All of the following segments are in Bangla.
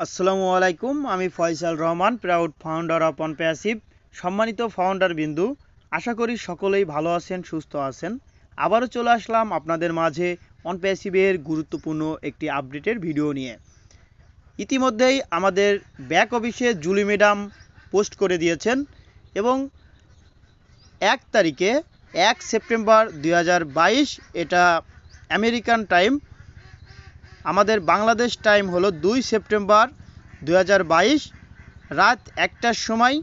আসসালামু আলাইকুম। আমি Faisal Rahman, proud founder of OnPassive. সম্মানিত ফাউন্ডার বিন্দু, আশা করি সকলেই ভালো আছেন, সুস্থ আছেন। আবারও চলে আসলাম আপনাদের মাঝে অনপ্যাসিভের গুরুত্বপূর্ণ একটি আপডেটের ভিডিও নিয়ে। ইতিমধ্যেই আমাদের ব্যাক অফিসে জুলি ম্যাডাম পোস্ট করে দিয়েছেন এবং 1 তারিখে 1 সেপ্টেম্বর 2022, এটা আমেরিকান টাইম, আমাদের বাংলাদেশ টাইম হলো 2 সেপ্টেম্বর 2022 রাত 1টার সময়,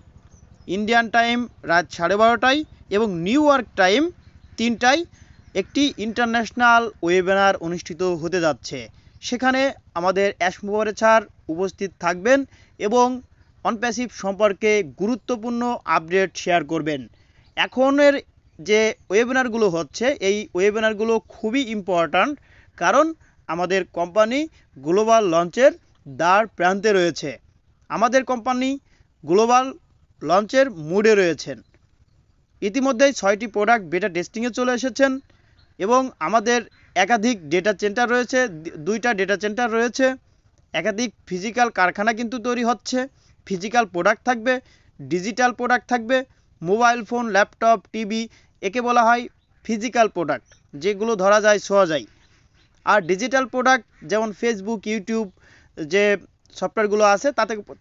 ইন্ডিয়ান টাইম রাত 12:30টায় এবং নিউ ইয়র্ক টাইম 3টায় একটি ইন্টারন্যাশনাল ওয়েবিনার অনুষ্ঠিত হতে যাচ্ছে। সেখানে আমাদের স্যার উপস্থিত থাকবেন এবং অনপ্যাসিভ সম্পর্কে গুরুত্বপূর্ণ আপডেট শেয়ার করবেন। এখনের যে ওয়েবিনারগুলো হচ্ছে, এই ওয়েবিনারগুলো খুবই ইম্পর্ট্যান্ট, কারণ আমাদের কোম্পানি গ্লোবাল লঞ্চের দ্বার প্রান্তে রয়েছে। আমাদের কোম্পানি গ্লোবাল লঞ্চের মুডে রয়েছেন। ইতিমধ্যেই 6টি প্রোডাক্ট বেটা টেস্টিংয়ে চলে এসেছেন এবং আমাদের একাধিক ডেটা সেন্টার রয়েছে, 2টা ডেটা সেন্টার রয়েছে, একাধিক ফিজিক্যাল কারখানা কিন্তু তৈরি হচ্ছে। ফিজিক্যাল প্রোডাক্ট থাকবে, ডিজিটাল প্রোডাক্ট থাকবে, মোবাইল ফোন, ল্যাপটপ, টিভি, একে বলা হয় ফিজিক্যাল প্রোডাক্ট, যেগুলো ধরা যায়, ছোঁয়া যায়। আর ডিজিটাল প্রোডাক্ট যেমন ফেসবুক, ইউটিউব, যে সফটওয়্যারগুলো আছে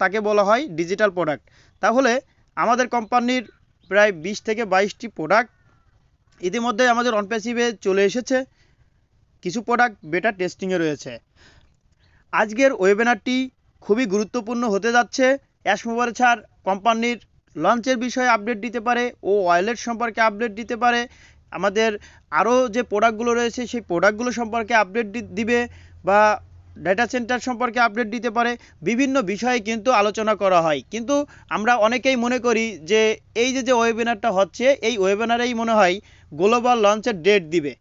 তাকে বলা হয় ডিজিটাল প্রোডাক্ট। তাহলে আমাদের কোম্পানির প্রায় 20 থেকে 22টি প্রোডাক্ট ইতিমধ্যে আমাদের অনপ্যাসিভে চলে এসেছে। কিছু প্রোডাক্ট বেটা টেস্টিংয়ে রয়েছে। আজকের ওয়েবিনারটি খুবই গুরুত্বপূর্ণ হতে যাচ্ছে। স্যার কোম্পানির লঞ্চের বিষয়ে আপডেট দিতে পারে ও ওয়ালেট সম্পর্কে আপডেট দিতে পারে। আমাদের আরও যে প্রোডাক্টগুলো রয়েছে সেই প্রোডাক্টগুলো সম্পর্কে আপডেট দিবে বা ডেটা সেন্টার সম্পর্কে আপডেট দিতে পারে। বিভিন্ন বিষয়ে কিন্তু আলোচনা করা হয়, কিন্তু আমরা অনেকেই মনে করি যে এই যে ওয়েবিনারটা হচ্ছে, এই ওয়েবিনারেই মনে হয় গ্লোবাল লঞ্চের ডেট দিবে।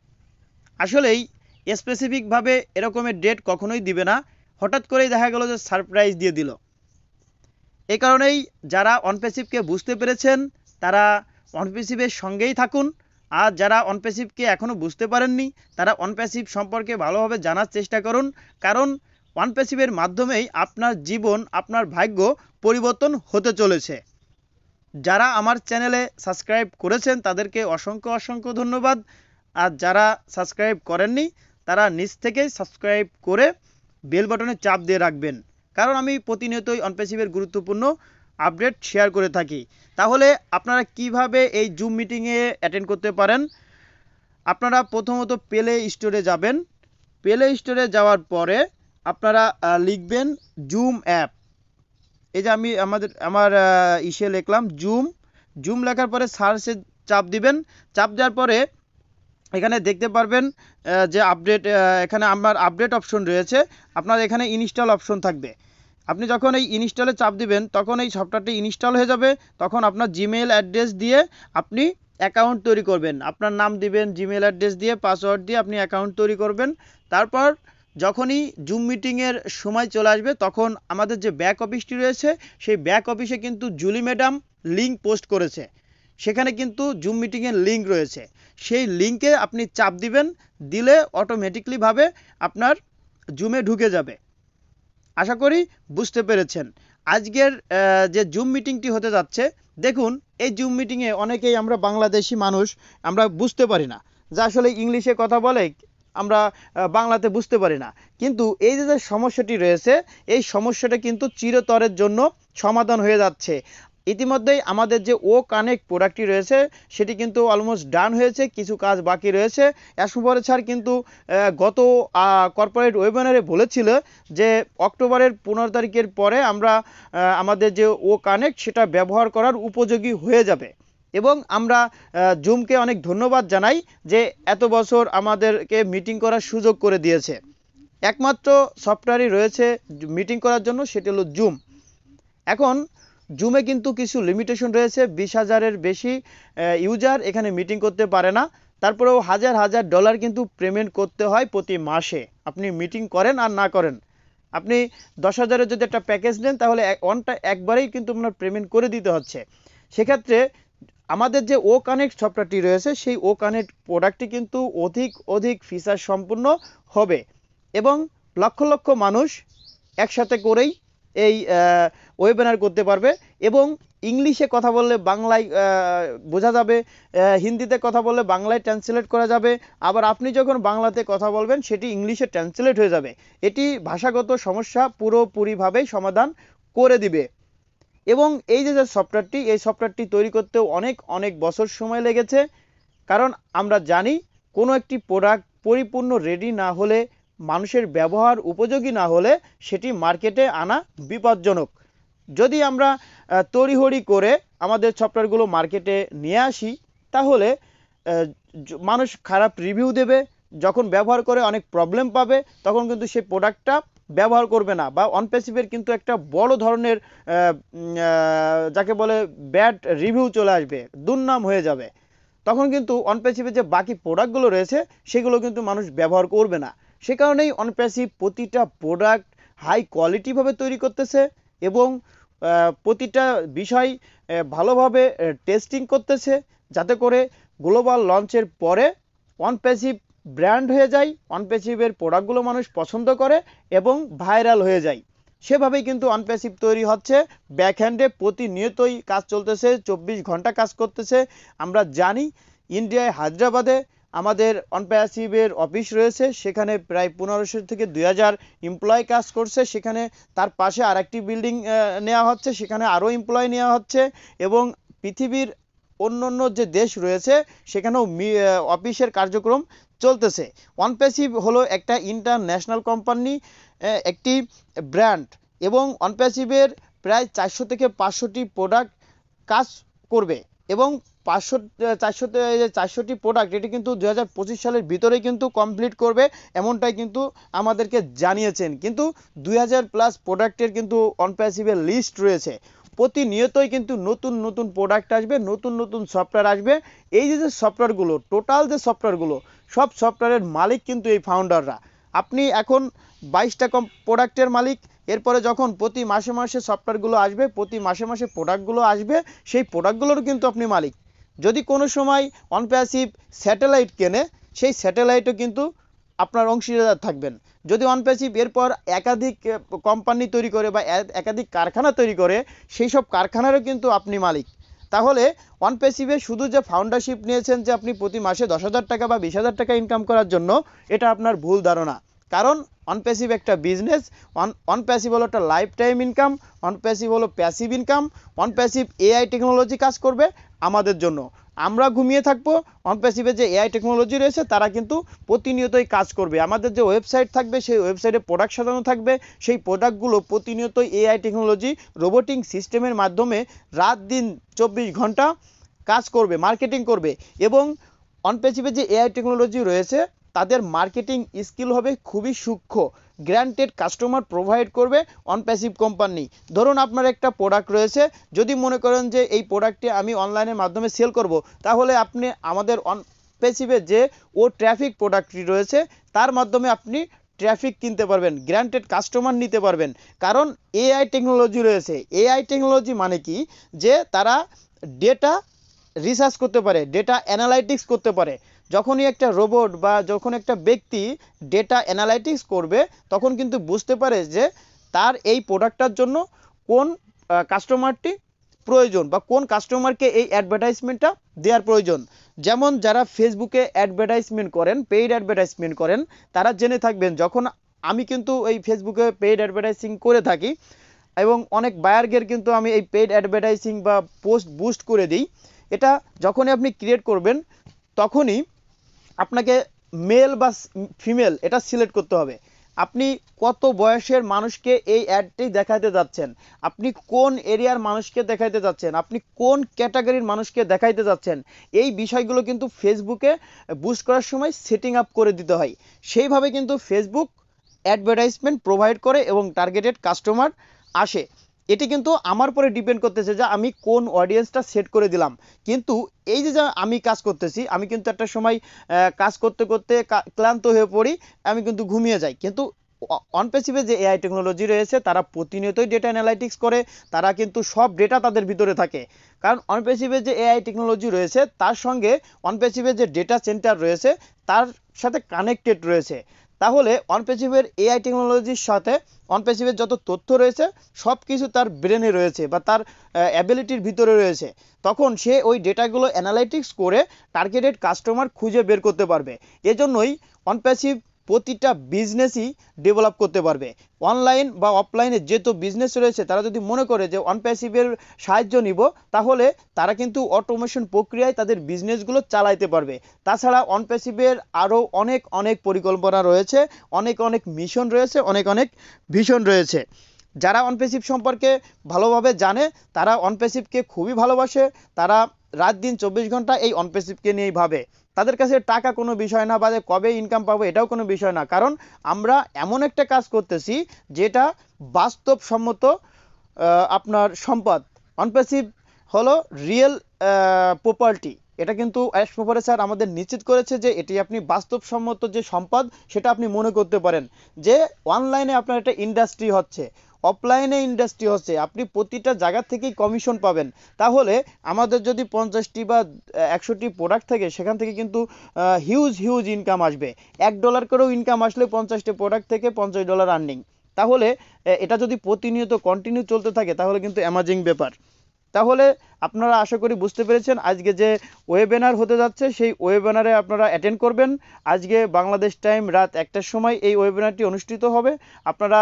আসলেই স্পেসিফিকভাবে এরকমের ডেট কখনোই দিবে না, হঠাৎ করেই দেখা গেল যে সারপ্রাইজ দিয়ে দিল। এই কারণেই যারা অনপ্যাসিভকে বুঝতে পেরেছেন তারা অনপ্যাসিভের সঙ্গেই থাকুন, আর যারা অনপ্যাসিভকে এখনও বুঝতে পারেননি তারা অনপ্যাসিভ সম্পর্কে ভালোভাবে জানার চেষ্টা করুন, কারণ অনপ্যাসিভের মাধ্যমেই আপনার জীবন, আপনার ভাগ্য পরিবর্তন হতে চলেছে। যারা আমার চ্যানেলে সাবস্ক্রাইব করেছেন তাদেরকে অসংখ্য ধন্যবাদ, আর যারা সাবস্ক্রাইব করেননি তারা নিজ থেকেই সাবস্ক্রাইব করে বেল বাটনে চাপ দিয়ে রাখবেন, কারণ আমি প্রতিনিয়তই অনপ্যাসিভের গুরুত্বপূর্ণ আপডেট শেয়ার করে থাকি। তাহলে আপনারা কিভাবে এই জুম মিটিংয়ে অ্যাটেন্ড করতে পারেন? আপনারা প্রথমত প্লে স্টোরে যাবেন। প্লে স্টোরে যাওয়ার পরে আপনারা লিখবেন জুম অ্যাপ। এই যে আমি আমার ইসে লিখলাম জুম লেখার পরে সার্চে চাপ দিবেন। চাপ দেওয়ার পরে এখানে দেখতে পারবেন যে আপডেট, এখানে আমার আপডেট অপশন রয়েছে। আপনার এখানে ইনস্টল অপশন থাকবে। আপনি যখন এই ইনস্টলে চাপ দিবেন তখন এই সফটওয়্যারটি ইনস্টল হয়ে যাবে। তখন আপনার জিমেইল অ্যাড্রেস দিয়ে আপনি অ্যাকাউন্ট তৈরি করবেন। আপনার নাম দিবেন, জিমেইল অ্যাড্রেস দিয়ে, পাসওয়ার্ড দিয়ে আপনি অ্যাকাউন্ট তৈরি করবেন। তারপর যখনই জুম মিটিংয়ের সময় চলে আসবে তখন আমাদের যে ব্যাক অফিসটি রয়েছে সেই ব্যাক অফিসে কিন্তু জুলি ম্যাডাম লিঙ্ক পোস্ট করেছে। সেখানে কিন্তু জুম মিটিংয়ের লিঙ্ক রয়েছে। সেই লিঙ্কে আপনি চাপ দিবেন, দিলে অটোমেটিকলিভাবে আপনার জুমে ঢুকে যাবে। আশা করি বুঝতে পেরেছেন। আজকের যে জুম মিটিংটি হতে যাচ্ছে, দেখুন এই জুম মিটিংয়ে অনেকেই আমরা বাংলাদেশি মানুষ আমরা বুঝতে পারি না, যা আসলে ইংলিশে কথা বলে আমরা বাংলাতে বুঝতে পারি না। কিন্তু এই যে সমস্যাটি রয়েছে, এই সমস্যাটা কিন্তু চিরতরের জন্য সমাধান হয়ে যাচ্ছে। ইতিমধ্যেই আমাদের যে ও কানেক্ট প্রোডাক্টটি রয়েছে সেটি কিন্তু অলমোস্ট ডান হয়েছে, কিছু কাজ বাকি রয়েছে। স্যার কিন্তু গত কর্পোরেট ওয়েবিনারে বলেছিল যে অক্টোবরের 15 তারিখের পরে আমরা আমাদের যে ও কানেক্ট সেটা ব্যবহার করার উপযোগী হয়ে যাবে। এবং আমরা জুমকে অনেক ধন্যবাদ জানাই যে এত বছর আমাদেরকে মিটিং করার সুযোগ করে দিয়েছে। একমাত্র সফটওয়্যারই রয়েছে মিটিং করার জন্য, সেটি হলো জুম। এখন জুমে কিন্তু কিছু লিমিটেশন রয়েছে। 20,000-এর বেশি ইউজার এখানে মিটিং করতে পারে না। তারপরেও হাজার ডলার কিন্তু পেমেন্ট করতে হয় প্রতি মাসে, আপনি মিটিং করেন আর না করেন। আপনি 10,000-এর যদি একটা প্যাকেজ নেন তাহলে একবারেই কিন্তু আপনার পেমেন্ট করে দিতে হচ্ছে। সেক্ষেত্রে আমাদের যে ও কানেক্ট সফটওয়্যারটি রয়েছে সেই ও কানেক্ট প্রোডাক্টটি কিন্তু অধিক ফিচার সম্পূর্ণ হবে এবং লক্ষ মানুষ একসাথে করেই এই ওয়েবিনার করতে পারবে এবং ইংলিশে কথা বললে বাংলায় বোঝা যাবে, হিন্দিতে কথা বললে বাংলায় ট্রান্সলেট করা যাবে, আবার আপনি যখন বাংলাতে কথা বলবেন সেটি ইংলিশে ট্রান্সলেট হয়ে যাবে। এটি ভাষাগত সমস্যা পুরোপুরিভাবেই সমাধান করে দিবে। এবং এই যে সফটওয়্যারটি, এই সফটওয়্যারটি তৈরি করতেও অনেক অনেক বছর সময় লেগেছে, কারণ আমরা জানি কোনো একটি প্রোডাক্ট পরিপূর্ণ রেডি না হলে, মানুষের ব্যবহার উপযোগী না হলে সেটি মার্কেটে আনা বিপজ্জনক। যদি আমরা তড়িঘড়ি করে আমাদের সফটওয়্যারগুলো মার্কেটে নিয়ে আসি তাহলে মানুষ খারাপ রিভিউ দেবে, যখন ব্যবহার করে অনেক প্রবলেম পাবে, তখন কিন্তু সেই প্রোডাক্টটা ব্যবহার করবে না। বা অনপ্যাসিভের কিন্তু একটা বড় ধরনের যাকে বলে ব্যাড রিভিউ চলে আসবে, দুর্নাম হয়ে যাবে। তখন কিন্তু অনপ্যাসিভের যে বাকি প্রোডাক্টগুলো রয়েছে সেগুলো কিন্তু মানুষ ব্যবহার করবে না। সে কারণেই অনপ্যাসিভ প্রতিটা প্রোডাক্ট হাই কোয়ালিটিভাবে তৈরি করতেছে এবং প্রতিটা বিষয় ভালোভাবে টেস্টিং করতেছে, যাতে করে গ্লোবাল লঞ্চের পরে অনপ্যাসিভ ব্র্যান্ড হয়ে যায়, অনপ্যাসিভের প্রোডাক্টগুলো মানুষ পছন্দ করে এবং ভাইরাল হয়ে যায়। সেভাবেই কিন্তু অনপ্যাসিভ তৈরি হচ্ছে। ব্যাকহ্যান্ডে প্রতিনিয়তই কাজ চলতেছে, 24 ঘন্টা কাজ করতেছে। আমরা জানি ইন্ডিয়ায় হায়দ্রাবাদে আমাদের অনপ্যাসিভের অফিস রয়েছে, সেখানে প্রায় 1500 থেকে 2000 এমপ্লয় কাজ করছে। সেখানে তার পাশে আরেকটি বিল্ডিং নেওয়া হচ্ছে, সেখানে আরও এমপ্লয় নেওয়া হচ্ছে এবং পৃথিবীর অন্যান্য যে দেশ রয়েছে সেখানেও অফিসের কার্যক্রম চলতেছে। অনপ্যাসিভ হলো একটা ইন্টারন্যাশনাল কোম্পানি, একটি ব্র্যান্ড, এবং অনপ্যাসিভের প্রায় 400 থেকে 500টি প্রোডাক্ট কাজ করবে এবং 400টি প্রোডাক্ট এটি কিন্তু 2025 সালের ভিতরেই কিন্তু কমপ্লিট করবে, এমনটাই কিন্তু আমাদেরকে জানিয়েছেন। কিন্তু 2000+ প্রোডাক্টের কিন্তু অনপ্যাসিভের লিস্ট রয়েছে। প্রতিনিয়তই কিন্তু নতুন নতুন প্রোডাক্ট আসবে, নতুন নতুন সফটওয়্যার আসবে। এই যে সফটওয়্যারগুলো, টোটাল যে সফটওয়্যারগুলো, সব সফটওয়্যারের মালিক কিন্তু এই ফাউন্ডাররা। আপনি এখন 22টা প্রোডাক্টের মালিক, এরপরে যখন প্রতি মাসে মাসে সফটওয়্যারগুলো আসবে, প্রতি মাসে মাসে প্রোডাক্টগুলো আসবে, সেই প্রোডাক্টগুলোর কিন্তু আপনি মালিক। যদি কোনো সময় অনপ্যাসিভ স্যাটেলাইট কেনে, সেই স্যাটেলাইটও কিন্তু আপনার অংশীদার থাকবেন। যদি অনপ্যাসিভ এরপর একাধিক কোম্পানি তৈরি করে বা একাধিক কারখানা তৈরি করে, সেই সব কারখানারও কিন্তু আপনি মালিক। তাহলে অনপ্যাসিভে শুধু যে ফাউন্ডারশিপ নিয়েছেন যে আপনি প্রতি মাসে 10,000 টাকা বা 20,000 টাকা ইনকাম করার জন্য, এটা আপনার ভুল ধারণা। কারণ অনপ্যাসিভ একটা বিজনেস, অনপ্যাসিভ হলো একটা লাইফ টাইম ইনকাম, অনপ্যাসিভ হলো প্যাসিভ ইনকাম। অনপ্যাসিভ এআই টেকনোলজি কাজ করবে আমাদের জন্য, আমরা ঘুমিয়ে থাকবো। অনপ্যাসিভে যে এআই টেকনোলজি রয়েছে তারা কিন্তু প্রতিনিয়তই কাজ করবে। আমাদের যে ওয়েবসাইট থাকবে, সেই ওয়েবসাইটে প্রোডাক্ট সাজানো থাকবে, সেই প্রোডাক্টগুলো প্রতিনিয়তই এআই টেকনোলজি রোবোটিক সিস্টেমের মাধ্যমে রাত দিন 24 ঘন্টা কাজ করবে, মার্কেটিং করবে। এবং অনপ্যাসিভে যে এআই টেকনোলজি রয়েছে তাদের মার্কেটিং স্কিল হবে খুবই সূক্ষ্ম, গ্যারান্টেড কাস্টমার প্রোভাইড করবে অনপ্যাসিভ কোম্পানি। ধরুন আপনার একটা প্রোডাক্ট রয়েছে, যদি মনে করেন যে এই প্রোডাক্টটি আমি অনলাইনের মাধ্যমে সেল করব, তাহলে আপনি আমাদের অনপ্যাসিভে যে ট্রাফিক প্রোডাক্টটি রয়েছে তার মাধ্যমে আপনি ট্রাফিক কিনতে পারবেন, গ্যারান্টেড কাস্টমার নিতে পারবেন। কারণ এআই টেকনোলজি রয়েছে। এআই টেকনোলজি মানে কি, যে তারা ডেটা রিসার্চ করতে পারে, ডেটা অ্যানালাইটিক্স করতে পারে। যখনই একটা রোবট বা যখন একটা ব্যক্তি ডেটা অ্যানালাইটিক্স করবে, তখন কিন্তু বুঝতে পারে যে তার এই প্রোডাক্টটার জন্য কোন কাস্টমারটি প্রয়োজন বা কোন কাস্টমারকে এই অ্যাডভার্টাইজমেন্টটা দেওয়ার প্রয়োজন। যেমন যারা ফেসবুকে অ্যাডভার্টাইজমেন্ট করেন, পেইড অ্যাডভার্টাইজমেন্ট করেন, তারা জেনে থাকবেন, যখন আমি কিন্তু এই ফেসবুকে পেইড অ্যাডভার্টাইজিং করে থাকি এবং অনেক বায়ারদের কিন্তু আমি এই পেইড অ্যাডভার্টাইজিং বা পোস্ট বুস্ট করে দিই। এটা যখনই আপনি ক্রিয়েট করবেন, তখনই আপনাকে মেল বা ফিমেল এটা সিলেক্ট করতে হবে। আপনি কত বয়সের মানুষকে এই অ্যাডটি দেখাতে যাচ্ছেন, আপনি কোন এরিয়ার মানুষকে দেখাইতে যাচ্ছেন, আপনি কোন ক্যাটাগরির মানুষকে দেখাইতে যাচ্ছেন, এই বিষয়গুলো কিন্তু ফেসবুকে বুস্ট করার সময় সেটিং আপ করে দিতে হয়। সেইভাবে কিন্তু ফেসবুক অ্যাডভার্টাইজমেন্ট প্রোভাইড করে এবং টার্গেটেড কাস্টমার আসে। এটি কিন্তু আমার পরে ডিপেন্ড করতেছে যে আমি কোন অডিয়েন্সটা সেট করে দিলাম। কিন্তু এই যে আমি কাজ করতেছি, আমি কিন্তু একটা সময় কাজ করতে করতে ক্লান্ত হয়ে পড়ি, আমি কিন্তু ঘুমিয়ে যাই। কিন্তু অনপ্যাসিভে যে এআই টেকনোলজি রয়েছে তারা প্রতিনিয়তই ডেটা অ্যানালাইটিক্স করে, তারা কিন্তু সব ডেটা তাদের ভিতরে থাকে। কারণ অনপ্যাসিভে যে এআই টেকনোলজি রয়েছে তার সঙ্গে অনপ্যাসিভে যে ডেটা সেন্টার রয়েছে তার সাথে কানেক্টেড রয়েছে। তাহলে অনপ্যাসিভের এআই টেকনোলজির সাথে অনপ্যাসিভের যত তথ্য রয়েছে সব কিছু তার ব্রেনে রয়েছে বা তার অ্যাবিলিটির ভিতরে রয়েছে। তখন সে ওই ডেটাগুলো অ্যানালাইটিক্স করে টার্গেটেড কাস্টমার খুঁজে বের করতে পারবে। এজন্যই অনপ্যাসিভ প্রতিটা বিজনেসই ডেভেলপ করতে পারবে। অনলাইন বা অফলাইনে যেহেতু বিজনেস রয়েছে, তারা যদি মনে করে যে অনপ্যাসিভের সাহায্য নিব, তাহলে তারা কিন্তু অটোমেশন প্রক্রিয়ায় তাদের বিজনেসগুলো চালাইতে পারবে। তাছাড়া অনপ্যাসিভের আরও অনেক অনেক পরিকল্পনা রয়েছে, অনেক অনেক মিশন রয়েছে, অনেক অনেক ভিশন রয়েছে। যারা অনপ্যাসিভ সম্পর্কে ভালোভাবে জানে তারা অনপ্যাসিভকে খুবই ভালোবাসে। তারা রাত দিন 24 ঘন্টা এই অনপ্যাসিভকে নিয়েই ভাবে। তাদের কাছে টাকা কোনো বিষয় না, বা কবে ইনকাম পাবো এটাও কোনো বিষয় না, কারণ আমরা এমন একটা কাজ করতেছি যেটা বাস্তবসম্মত আপনার সম্পদ। অনপ্যাসিভ হলো রিয়েল প্রপার্টি। এটা কিন্তু অ্যাশমোভারে স্যার আমাদের নিশ্চিত করেছে যে এটি আপনি বাস্তবসম্মত যে সম্পদ সেটা আপনি মনে করতে পারেন যে অনলাইনে আপনার একটা ইন্ডাস্ট্রি হচ্ছে, অফলাইনে ইন্ডাস্ট্রি হচ্ছে, আপনি প্রতিটা জায়গা থেকেই কমিশন পাবেন। তাহলে আমাদের যদি 50টি বা 100টি প্রোডাক্ট থাকে, সেখান থেকে কিন্তু হিউজ হিউজ ইনকাম আসবে। $1 করেও ইনকাম আসলে 50টি প্রোডাক্ট থেকে $50 আর্নিং। তাহলে এটা যদি প্রতিনিয়ত কন্টিনিউ চলতে থাকে তাহলে কিন্তু অ্যামাজিং ব্যাপার। তাহলে আপনারা আশা করি বুঝতে পেরেছেন আজকে যে ওয়েবিনার হতে যাচ্ছে সেই ওয়েবিনারে আপনারা অ্যাটেন্ড করবেন। আজকে বাংলাদেশ টাইম রাত 1টার সময় এই ওয়েবিনারটি অনুষ্ঠিত হবে। আপনারা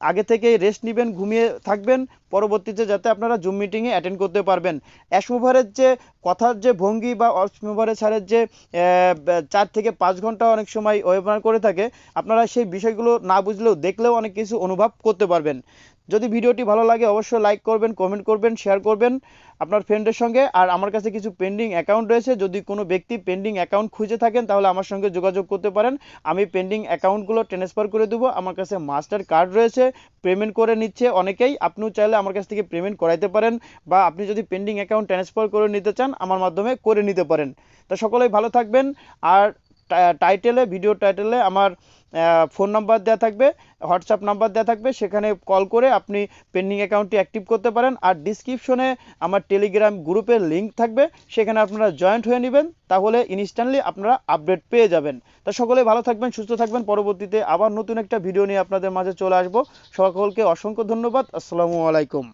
আগে থেকেই রেস্ট নেবেন, ঘুমিয়ে থাকবেন, পরবর্তীতে যাতে আপনারা জুম মিটিংয়ে অ্যাটেন্ড করতে পারবেন। অ্যাশমোভারের যে কথার যে ভঙ্গি বা অ্যাশমোভারের স্যারের যে 4 থেকে 5 ঘন্টা অনেক সময় ওয়েবিনার করে থাকে, আপনারা সেই বিষয়গুলো না বুঝলেও দেখলেও অনেক কিছু অনুভব করতে পারবেন। যদি ভিডিওটি ভালো লাগে অবশ্যই লাইক করবেন, কমেন্ট করবেন, শেয়ার করবেন আপনার ফ্রেন্ডের সঙ্গে। আর আমার কাছে কিছু পেন্ডিং অ্যাকাউন্ট রয়েছে, যদি কোনো ব্যক্তি পেন্ডিং অ্যাকাউন্ট খুঁজে থাকেন তাহলে আমার সঙ্গে যোগাযোগ করতে পারেন। আমি পেন্ডিং অ্যাকাউন্টগুলো ট্রান্সফার করে দেবো। আমার কাছে মাস্টার কার্ড রয়েছে, পেমেন্ট করে নিচ্ছে অনেকেই। আপনিও চাইলে আমার কাছ থেকে পেমেন্ট করাইতে পারেন, বা আপনি যদি পেন্ডিং অ্যাকাউন্ট ট্রান্সফার করে নিতে চান আমার মাধ্যমে করে নিতে পারেন। তো সকলেই ভালো থাকবেন। আর ভিডিও টাইটেলে আমার ফোন নাম্বার দেওয়া থাকবে, হোয়াটসঅ্যাপ নাম্বার দেওয়া থাকবে, সেখানে কল করে আপনি পেন্ডিং অ্যাকাউন্টটি অ্যাক্টিভ করতে পারেন। আর ডিসক্রিপশনে আমার টেলিগ্রাম গ্রুপের লিঙ্ক থাকবে, সেখানে আপনারা জয়েন্ট হয়ে নেবেন, তাহলে ইনস্ট্যান্টলি আপনারা আপডেট পেয়ে যাবেন। তা সকলে ভালো থাকবেন, সুস্থ থাকবেন। পরবর্তীতে আবার নতুন একটা ভিডিও নিয়ে আপনাদের মাঝে চলে আসবো। সকলকে অসংখ্য ধন্যবাদ। আসসালামু আলাইকুম।